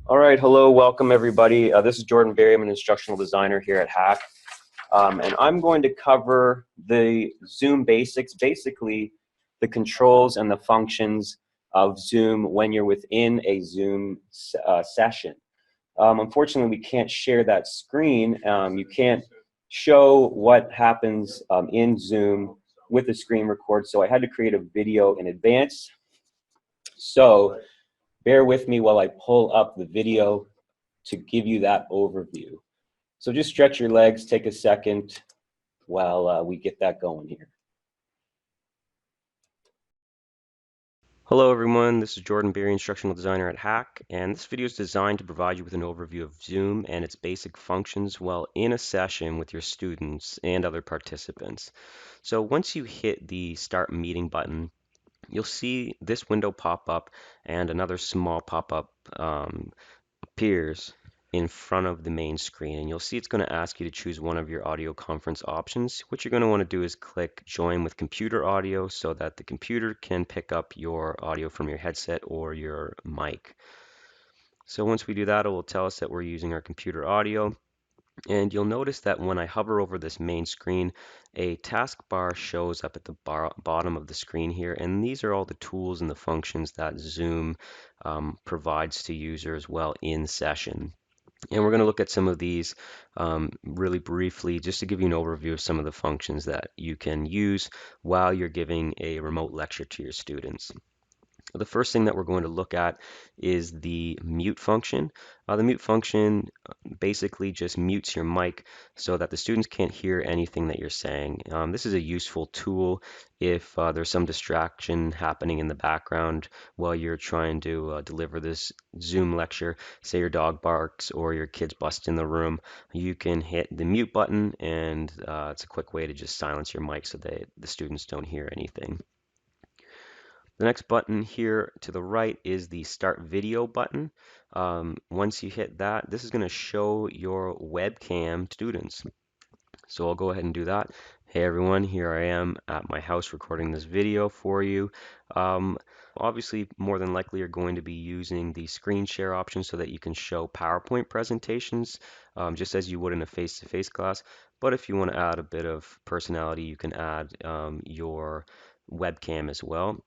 All right, hello, welcome everybody. This is Jordan Berry. I'm an instructional designer here at HACC, and I'm going to cover the Zoom basics, basically the controls and the functions of Zoom when you're within a Zoom session. Unfortunately, we can't share that screen. You can't show what happens in Zoom with the screen record, so I had to create a video in advance. So bear with me while I pull up the video to give you that overview. So just stretch your legs, take a second while we get that going here. Hello everyone, this is Jordan Berry, instructional designer at HACC, and this video is designed to provide you with an overview of Zoom and its basic functions while in a session with your students and other participants. So once you hit the Start Meeting button, you'll see this window pop up and another small pop-up appears in front of the main screen, and you'll see it's going to ask you to choose one of your audio conference options. What you're going to want to do is click Join with Computer Audio so that the computer can pick up your audio from your headset or your mic. So once we do that, it will tell us that we're using our computer audio. And you'll notice that when I hover over this main screen, a taskbar shows up at the bottom of the screen here. And these are all the tools and the functions that Zoom provides to users while in session. And we're going to look at some of these really briefly just to give you an overview of some of the functions that you can use while you're giving a remote lecture to your students. The first thing that we're going to look at is the mute function. The mute function basically just mutes your mic so that the students can't hear anything that you're saying. This is a useful tool if there's some distraction happening in the background while you're trying to deliver this Zoom lecture. Say your dog barks or your kids bust in the room. You can hit the mute button, and it's a quick way to just silence your mic so that the students don't hear anything. The next button here to the right is the Start Video button. Once you hit that, this is going to show your webcam to students. So I'll go ahead and do that. Hey everyone, here I am at my house recording this video for you. Obviously, more than likely you're going to be using the screen share option so that you can show PowerPoint presentations just as you would in a face-to-face class. But if you want to add a bit of personality, you can add your webcam as well.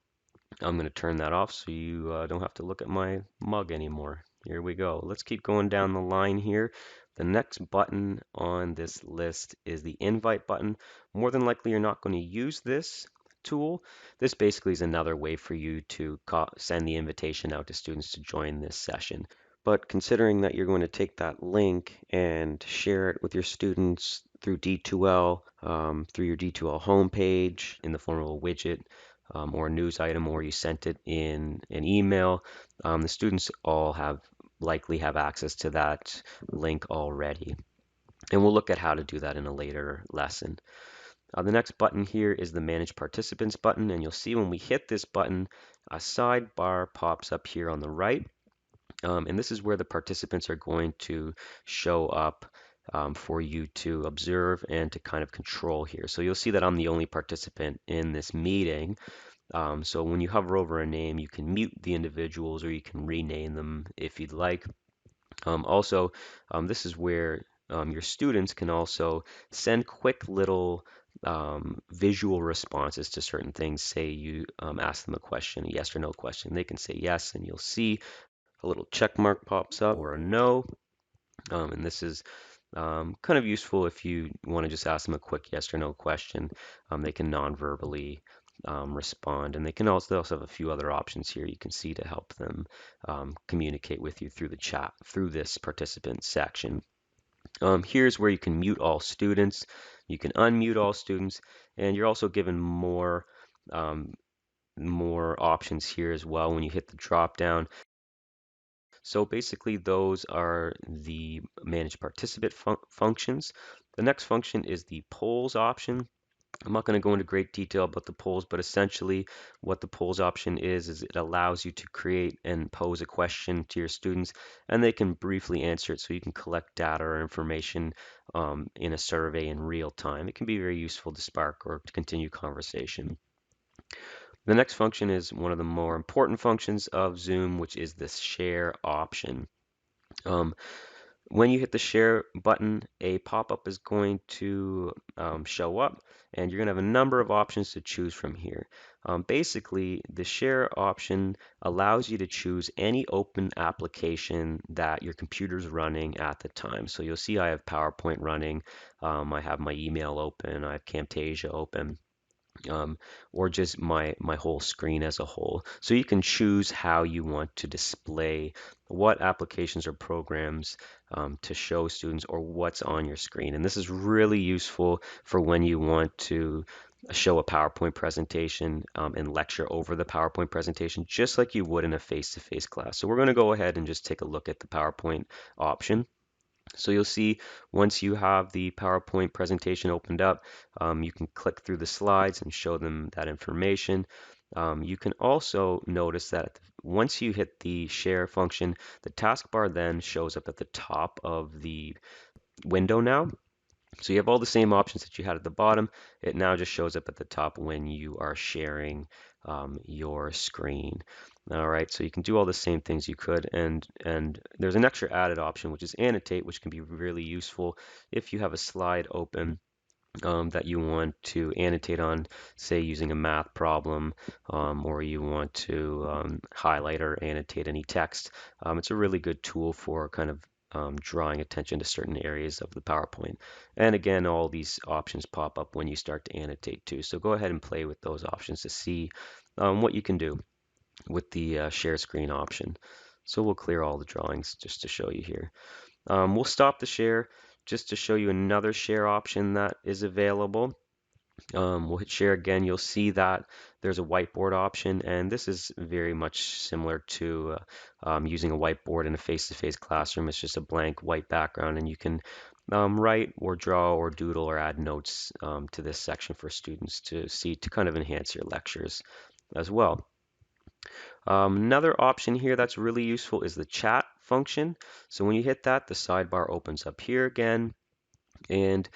I'm going to turn that off so you don't have to look at my mug anymore. Here we go. Let's keep going down the line here. The next button on this list is the invite button. More than likely you're not going to use this tool. This basically is another way for you to send the invitation out to students to join this session. But considering that you're going to take that link and share it with your students through D2L, through your D2L homepage in the form of a widget, or a news item, or you sent it in an email, the students all likely have access to that link already. And we'll look at how to do that in a later lesson. The next button here is the Manage Participants button, and you'll see when we hit this button, a sidebar pops up here on the right. And this is where the participants are going to show up for you to observe and to kind of control here. So you'll see that I'm the only participant in this meeting. So when you hover over a name, you can mute the individuals or you can rename them if you'd like. Also, this is where your students can also send quick little visual responses to certain things. Say you ask them a question, a yes or no question. They can say yes, and you'll see a little check mark pops up, or a no. And this is kind of useful if you want to just ask them a quick yes or no question. They can non-verbally respond, and they also have a few other options here you can see to help them communicate with you through the chat, through this participant section. Here's where you can mute all students. You can unmute all students, and you're also given more options here as well when you hit the drop down. So basically those are the manage participant functions. The next function is the polls option. I'm not going to go into great detail about the polls, but essentially what the polls option is it allows you to create and pose a question to your students, and they can briefly answer it so you can collect data or information in a survey in real time. It can be very useful to spark or to continue conversation. The next function is one of the more important functions of Zoom, which is this share option. Um, when you hit the share button, a pop-up is going to show up, and you're going to have a number of options to choose from here. Basically, the share option allows you to choose any open application that your computer's running at the time. So you'll see I have PowerPoint running, I have my email open, I have Camtasia open. Or just my whole screen as a whole. So you can choose how you want to display what applications or programs to show students or what's on your screen. And this is really useful for when you want to show a PowerPoint presentation and lecture over the PowerPoint presentation, just like you would in a face-to-face class. So we're going to go ahead and just take a look at the PowerPoint option. So you'll see once you have the PowerPoint presentation opened up, you can click through the slides and show them that information. You can also notice that once you hit the share function, the taskbar then shows up at the top of the window now. So you have all the same options that you had at the bottom. It now just shows up at the top when you are sharing your screen. All right, so you can do all the same things you could, and there's an extra added option, which is annotate, which can be really useful if you have a slide open that you want to annotate on, say using a math problem, or you want to highlight or annotate any text. It's a really good tool for kind of drawing attention to certain areas of the PowerPoint. And again, all these options pop up when you start to annotate too. So go ahead and play with those options to see what you can do with the share screen option. So we'll clear all the drawings just to show you here. We'll stop the share just to show you another share option that is available. We'll hit share again. You'll see that there's a whiteboard option, and this is very much similar to using a whiteboard in a face-to-face classroom. It's just a blank white background, and you can write or draw or doodle or add notes to this section for students to see to kind of enhance your lectures as well. Another option here that's really useful is the chat function. So when you hit that, the sidebar opens up here again, and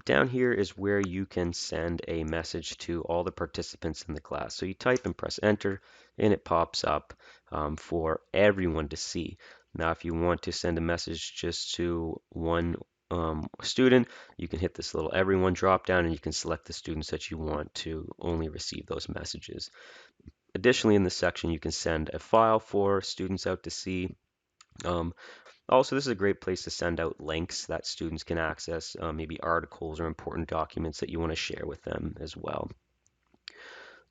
down here is where you can send a message to all the participants in the class. So you type and press enter, and it pops up for everyone to see. Now, if you want to send a message just to one student, you can hit this little everyone drop down, and you can select the students that you want to only receive those messages. Additionally, in this section, you can send a file for students out to see. Also, this is a great place to send out links that students can access, maybe articles or important documents that you want to share with them as well.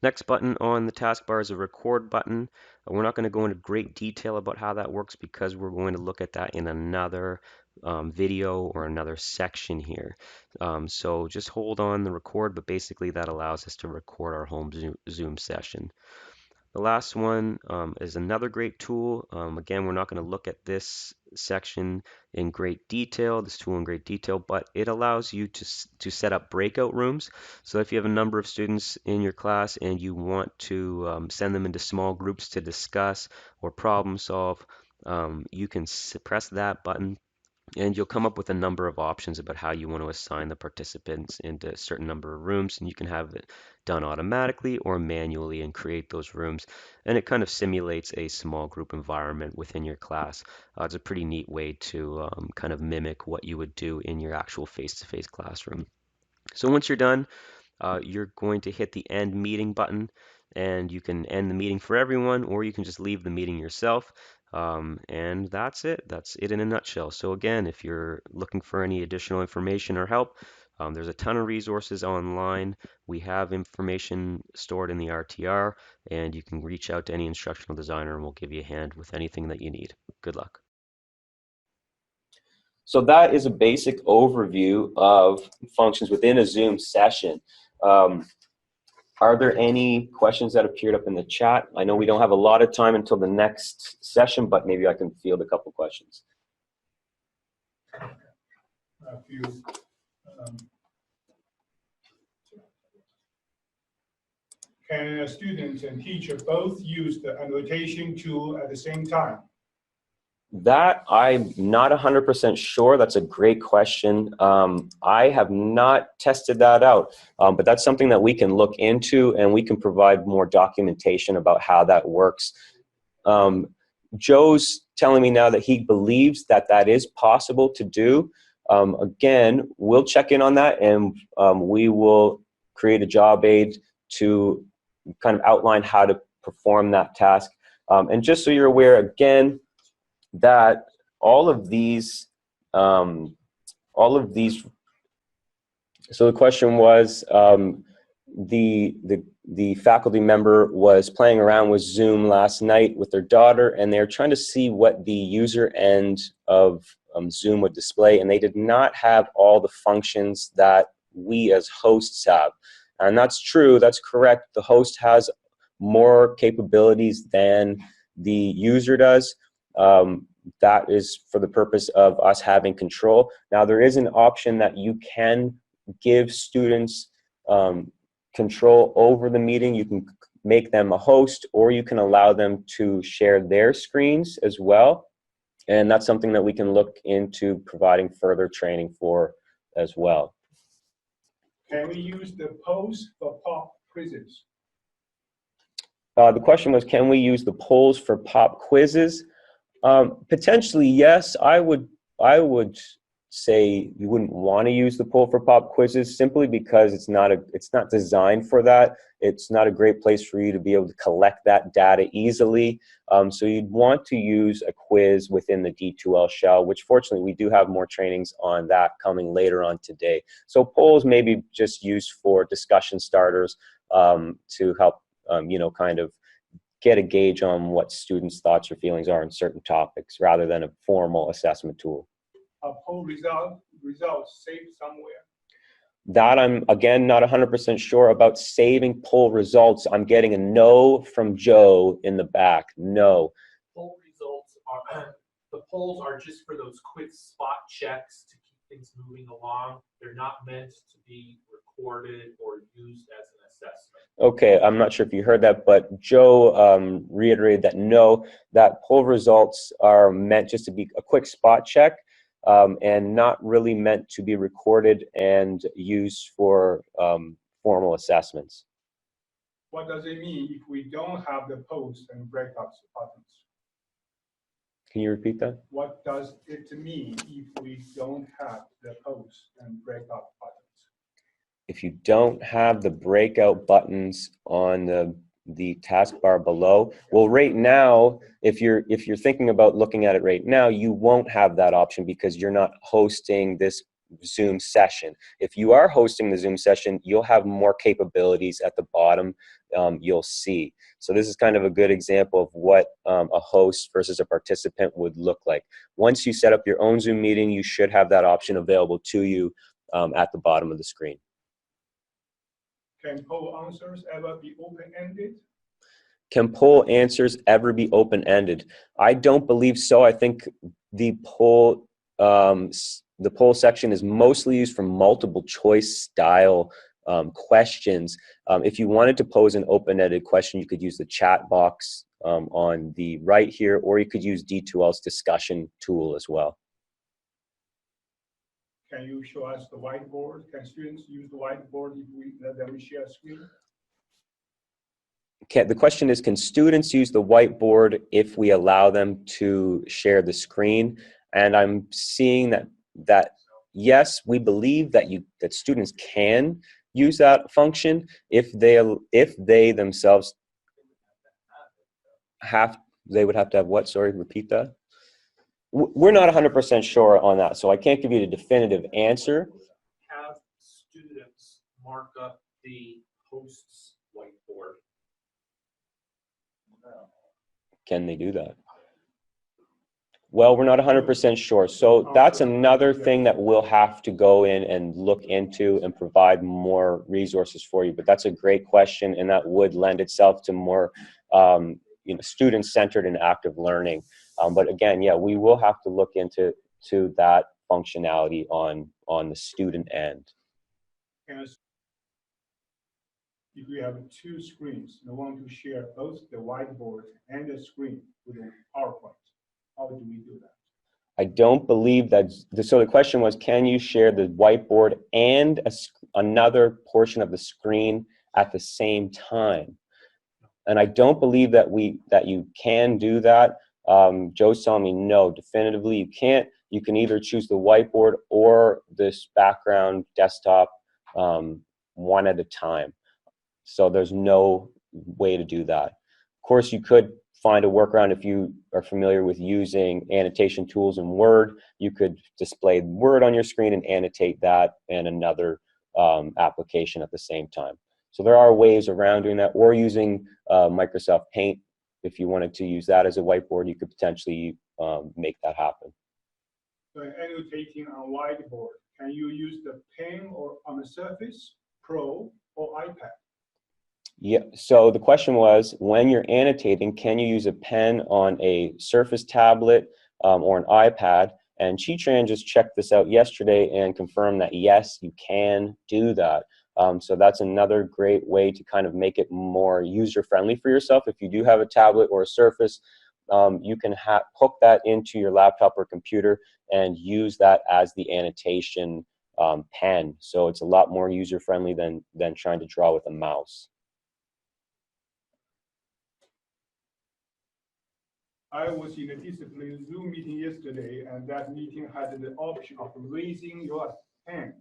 Next button on the taskbar is a record button. We're not going to go into great detail about how that works because we're going to look at that in another video or another section here. So just hold on the record, but basically that allows us to record our home Zoom session. The last one is another great tool. Again, we're not going to look at this section in great detail, this tool in great detail, but it allows you to set up breakout rooms. So if you have a number of students in your class and you want to send them into small groups to discuss or problem solve, you can press that button, and you'll come up with a number of options about how you want to assign the participants into a certain number of rooms, and you can have it done automatically or manually and create those rooms. And it kind of simulates a small group environment within your class. It's a pretty neat way to kind of mimic what you would do in your actual face-to-face classroom. So once you're done, you're going to hit the end meeting button, and you can end the meeting for everyone, or you can just leave the meeting yourself. And that's it. That's it in a nutshell. So again, if you're looking for any additional information or help, there's a ton of resources online. We have information stored in the RTR, and you can reach out to any instructional designer and we'll give you a hand with anything that you need. Good luck. So that is a basic overview of functions within a Zoom session. Are there any questions that appeared up in the chat? I know we don't have a lot of time until the next session, but maybe I can field a couple questions. A few. Can a student and teacher both use the annotation tool at the same time? That I'm not 100% sure. That's a great question. I have not tested that out, but that's something that we can look into, and we can provide more documentation about how that works. Joe's telling me now that he believes that that is possible to do. Again, we'll check in on that, and we will create a job aid to kind of outline how to perform that task. And just so you're aware, again, that all of these, so the question was, the faculty member was playing around with Zoom last night with their daughter, and they're trying to see what the user end of Zoom would display, and they did not have all the functions that we as hosts have. And that's true, that's correct. The host has more capabilities than the user does. That is for the purpose of us having control. Now, there is an option that you can give students control over the meeting. You can make them a host, or you can allow them to share their screens as well. And that's something that we can look into providing further training for as well. Can we use the polls for pop quizzes? The question was, can we use the polls for pop quizzes? Potentially, yes. I would say you wouldn't want to use the poll for pop quizzes simply because it's not designed for that. It's not a great place for you to be able to collect that data easily. So you'd want to use a quiz within the D2L shell, which fortunately we do have more trainings on that coming later on today. So polls may be just used for discussion starters to help kind of get a gauge on what students' thoughts or feelings are on certain topics rather than a formal assessment tool. Poll results saved somewhere? That I'm, again, not 100% sure about saving poll results. I'm getting a no from Joe in the back. No. Poll results are, the polls are just for those quick spot checks to keep things moving along. They're not meant to be recorded or used as an assessment. Okay, I'm not sure if you heard that, but Joe reiterated that no, that poll results are meant just to be a quick spot check. And not really meant to be recorded and used for formal assessments. What does it mean if we don't have the post and breakout buttons? Can you repeat that? What does it mean if we don't have the post and breakout buttons? If you don't have the breakout buttons on the taskbar below, well, right now, if you're thinking about looking at it right now, you won't have that option because you're not hosting this Zoom session. If you are hosting the Zoom session, you'll have more capabilities at the bottom. You'll see. So this is kind of a good example of what a host versus a participant would look like. Once you set up your own Zoom meeting, you should have that option available to you at the bottom of the screen. Can poll answers ever be open-ended? Can poll answers ever be open-ended? I don't believe so. I think the poll section is mostly used for multiple choice style questions. If you wanted to pose an open-ended question, you could use the chat box on the right here, or you could use D2L's discussion tool as well. Can you show us the whiteboard? Can students use the whiteboard if we let them share a screen? The question is, can students use the whiteboard if we allow them to share the screen? And I'm seeing that yes, we believe that students can use that function if they themselves they would have to have what? Sorry, repeat that. We're not 100% sure on that, so I can't give you a definitive answer. Have students mark up the host's whiteboard. Can they do that? Well, we're not 100% sure. So that's another thing that we'll have to go in and look into and provide more resources for you. But that's a great question, and that would lend itself to more student-centered and active learning. But again, yeah, we will have to look into that functionality on the student end. If we have two screens, we want to share both the whiteboard and the screen with the PowerPoint, how do we do that? I don't believe that. So the question was, can you share the whiteboard and another portion of the screen at the same time? And I don't believe that you can do that. Joe's telling me no, definitively you can't. You can either choose the whiteboard or this background desktop one at a time. So there's no way to do that. Of course, you could find a workaround if you are familiar with using annotation tools in Word. You could display Word on your screen and annotate that and another application at the same time. So there are ways around doing that, or using Microsoft Paint. If you wanted to use that as a whiteboard, you could potentially make that happen. So annotating on whiteboard, can you use the pen or on the Surface Pro or iPad? Yeah, so the question was, when you're annotating, can you use a pen on a Surface tablet or an iPad? And Chi-Tran just checked this out yesterday and confirmed that yes, you can do that. So that's another great way to kind of make it more user-friendly for yourself. If you do have a tablet or a Surface, you can hook that into your laptop or computer and use that as the annotation pen. So it's a lot more user-friendly than trying to draw with a mouse. I was in a discipline Zoom meeting yesterday, and that meeting had the option of raising your hand.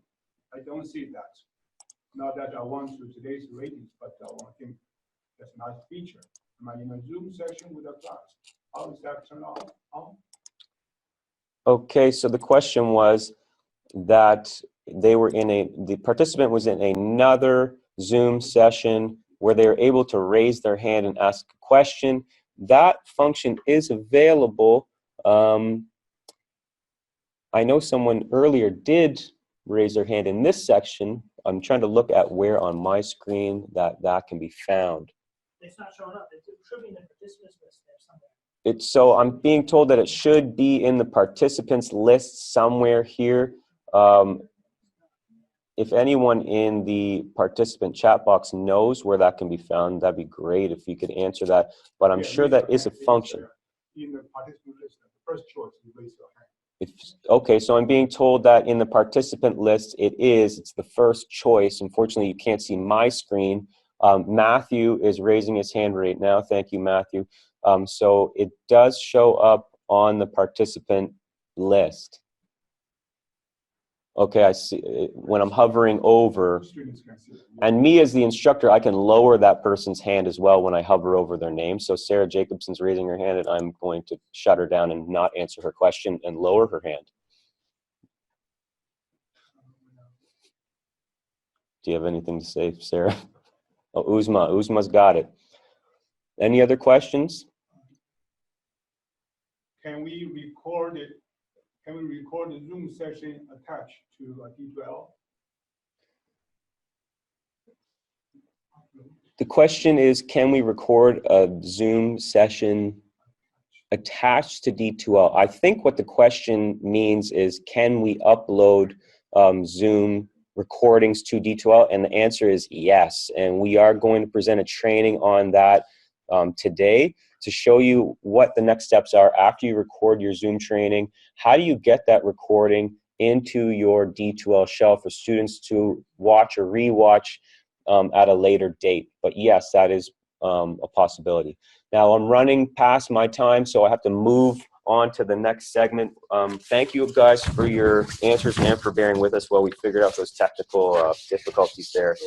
I don't see that. Not that I want to today's ratings, but I think that's a nice feature. Am I in a Zoom session with a class? How is that turned on? Okay, so the question was that the participant was in another Zoom session where they were able to raise their hand and ask a question. That function is available. I know someone earlier did raise their hand in this section. I'm trying to look at where on my screen that can be found. It's not showing up. It should be in the participants list there somewhere. So I'm being told that it should be in the participants list somewhere here. If anyone in the participant chat box knows where that can be found, that'd be great if you could answer that. But I'm sure that is a function. In the participant list, the first choice, you raise your hand. Okay, so I'm being told that in the participant list, it's the first choice. Unfortunately, you can't see my screen. Matthew is raising his hand right now. Thank you, Matthew. So it does show up on the participant list. Okay, I see when I'm hovering over, and me as the instructor, I can lower that person's hand as well when I hover over their name. So Sarah Jacobson's raising her hand, and I'm going to shut her down and not answer her question and lower her hand. Do you have anything to say, Sarah? Oh, Uzma's got it. Any other questions? Can we record it? Can we record the Zoom session attached to D2L? The question is, can we record a Zoom session attached to D2L? I think what the question means is, can we upload Zoom recordings to D2L? And the answer is yes. And we are going to present a training on that today to show you what the next steps are after you record your Zoom training. How do you get that recording into your D2L shell for students to watch or rewatch at a later date? But yes, that is a possibility. Now I'm running past my time, so I have to move on to the next segment. Thank you guys for your answers and for bearing with us while we figured out those technical difficulties there.